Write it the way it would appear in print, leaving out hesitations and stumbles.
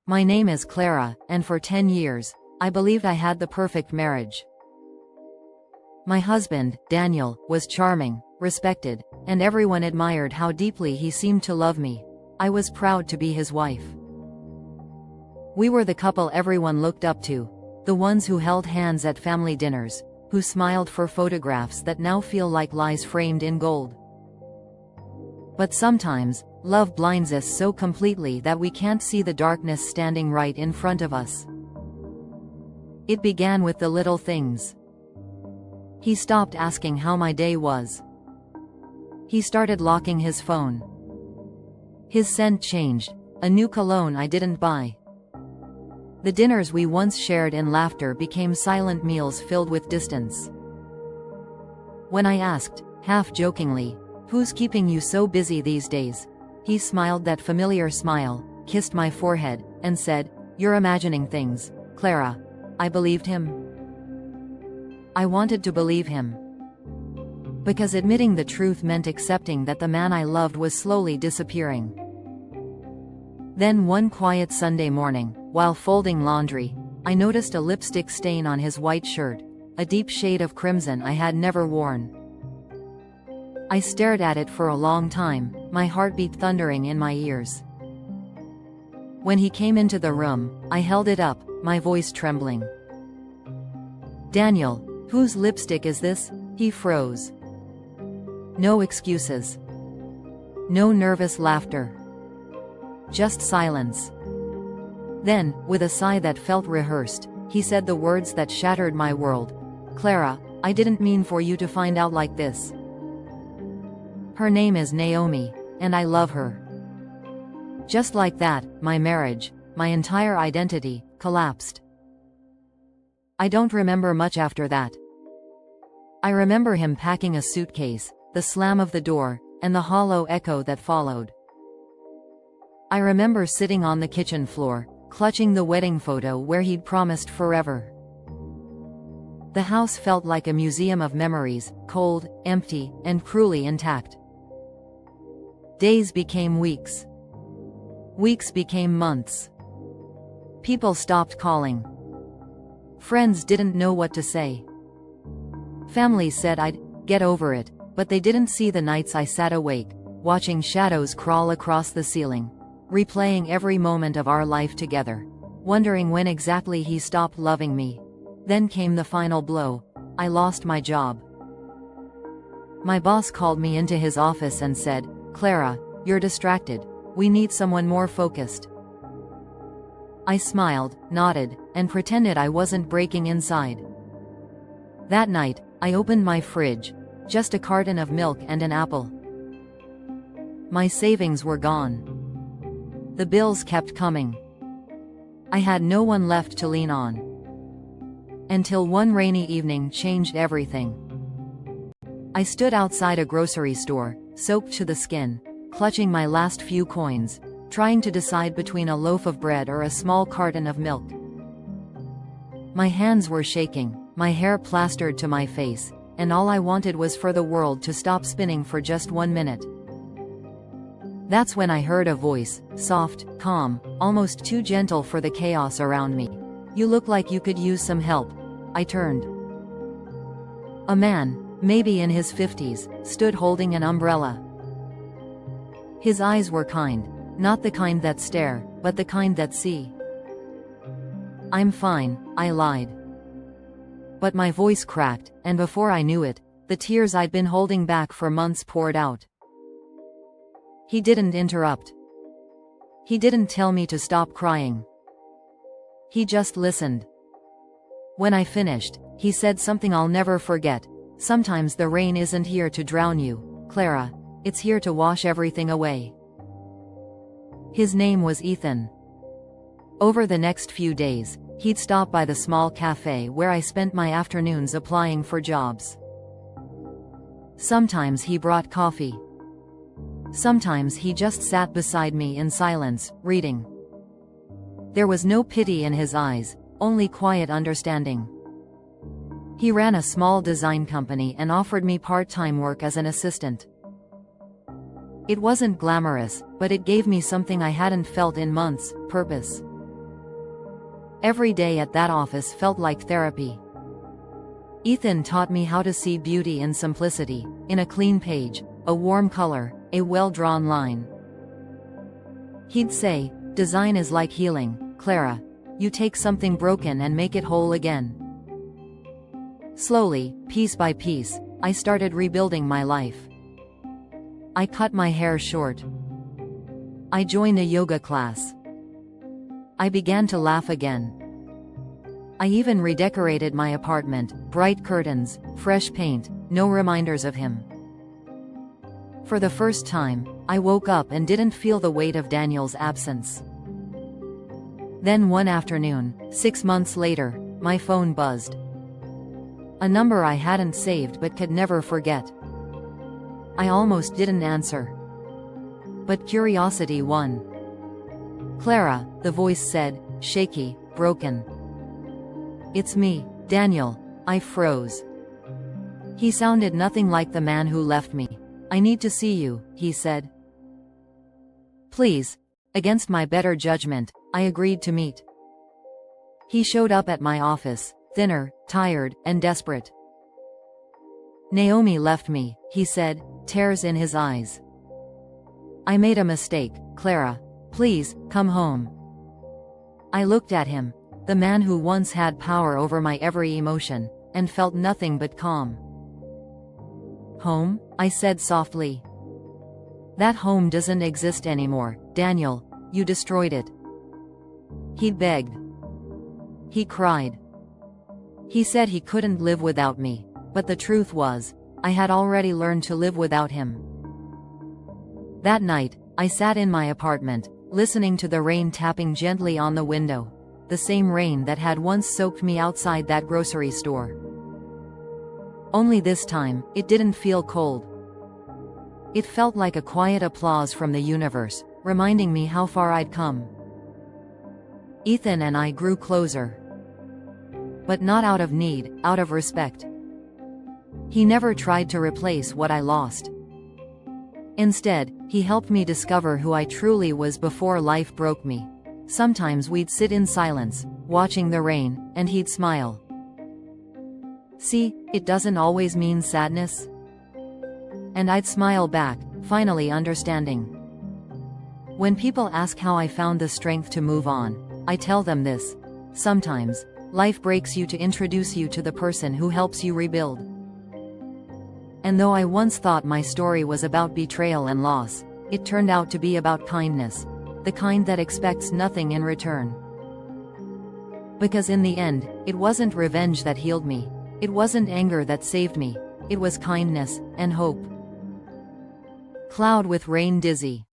My name is Clara, and for 10 years, I believed I had the perfect marriage. My husband, Daniel, was charming, respected, and everyone admired how deeply he seemed to love me. I was proud to be his wife. We were the couple everyone looked up to, the ones who held hands at family dinners, who smiled for photographs that now feel like lies framed in gold. But sometimes, love blinds us so completely that we can't see the darkness standing right in front of us. It began with the little things. He stopped asking how my day was. He started locking his phone. His scent changed, a new cologne I didn't buy. The dinners we once shared in laughter became silent meals filled with distance. When I asked, half-jokingly, "Who's keeping you so busy these days?" he smiled that familiar smile, kissed my forehead, and said, "You're imagining things, Clara." I believed him. I wanted to believe him. Because admitting the truth meant accepting that the man I loved was slowly disappearing. Then one quiet Sunday morning, while folding laundry, I noticed a lipstick stain on his white shirt, a deep shade of crimson I had never worn. I stared at it for a long time, my heartbeat thundering in my ears. When he came into the room, I held it up, my voice trembling. "Daniel, whose lipstick is this?" He froze. No excuses. No nervous laughter. Just silence. Then, with a sigh that felt rehearsed, he said the words that shattered my world. "Clara, I didn't mean for you to find out like this. Her name is Naomi, and I love her." Just like that, my marriage, my entire identity, collapsed. I don't remember much after that. I remember him packing a suitcase, the slam of the door, and the hollow echo that followed. I remember sitting on the kitchen floor, clutching the wedding photo where he'd promised forever. The house felt like a museum of memories, cold, empty, and cruelly intact. Days became weeks. Weeks became months. People stopped calling. Friends didn't know what to say. Family said I'd get over it, but they didn't see the nights I sat awake, watching shadows crawl across the ceiling, replaying every moment of our life together, wondering when exactly he stopped loving me. Then came the final blow. I lost my job. My boss called me into his office and said, "Clara, you're distracted. We need someone more focused." I smiled, nodded, and pretended I wasn't breaking inside. That night, I opened my fridge, just a carton of milk and an apple. My savings were gone. The bills kept coming. I had no one left to lean on. Until one rainy evening changed everything. I stood outside a grocery store, soaked to the skin, clutching my last few coins, trying to decide between a loaf of bread or a small carton of milk. My hands were shaking, my hair plastered to my face, and all I wanted was for the world to stop spinning for just 1 minute. That's when I heard a voice, soft, calm, almost too gentle for the chaos around me. "You look like you could use some help." I turned. A man, maybe in his 50s, stood holding an umbrella. His eyes were kind, not the kind that stare, but the kind that see. "I'm fine," I lied. But my voice cracked, and before I knew it, the tears I'd been holding back for months poured out. He didn't interrupt. He didn't tell me to stop crying. He just listened. When I finished, he said something I'll never forget. "Sometimes the rain isn't here to drown you, Clara. It's here to wash everything away." His name was Ethan. Over the next few days, he'd stop by the small cafe where I spent my afternoons applying for jobs. Sometimes he brought coffee. Sometimes he just sat beside me in silence, reading. There was no pity in his eyes, only quiet understanding. He ran a small design company and offered me part-time work as an assistant. It wasn't glamorous, but it gave me something I hadn't felt in months: purpose. Every day at that office felt like therapy. Ethan taught me how to see beauty in simplicity, in a clean page, a warm color, a well-drawn line. He'd say, "Design is like healing, Clara. You take something broken and make it whole again." Slowly, piece by piece, I started rebuilding my life. I cut my hair short. I joined a yoga class. I began to laugh again. I even redecorated my apartment, bright curtains, fresh paint, no reminders of him. For the first time, I woke up and didn't feel the weight of Daniel's absence. Then one afternoon, 6 months later, my phone buzzed. A number I hadn't saved but could never forget. I almost didn't answer. But curiosity won. "Clara," the voice said, shaky, broken. "It's me, Daniel." I froze. He sounded nothing like the man who left me. "I need to see you," he said. "Please." Against my better judgment, I agreed to meet. He showed up at my office, thinner, tired, and desperate. "Naomi left me," he said, tears in his eyes. "I made a mistake, Clara. Please, come home." I looked at him, the man who once had power over my every emotion, and felt nothing but calm. "Home?" I said softly. "That home doesn't exist anymore, Daniel. You destroyed it." He begged. He cried. He said he couldn't live without me, but the truth was, I had already learned to live without him. That night, I sat in my apartment, listening to the rain tapping gently on the window, the same rain that had once soaked me outside that grocery store. Only this time, it didn't feel cold. It felt like a quiet applause from the universe, reminding me how far I'd come. Ethan and I grew closer. But not out of need, out of respect. He never tried to replace what I lost. Instead, he helped me discover who I truly was before life broke me. Sometimes we'd sit in silence, watching the rain, and he'd smile. "See, it doesn't always mean sadness." And I'd smile back, finally understanding. When people ask how I found the strength to move on, I tell them this: sometimes, life breaks you to introduce you to the person who helps you rebuild. And though I once thought my story was about betrayal and loss, it turned out to be about kindness, the kind that expects nothing in return. Because in the end, it wasn't revenge that healed me. It wasn't anger that saved me. It was kindness and hope. Cloud with rain dizzy.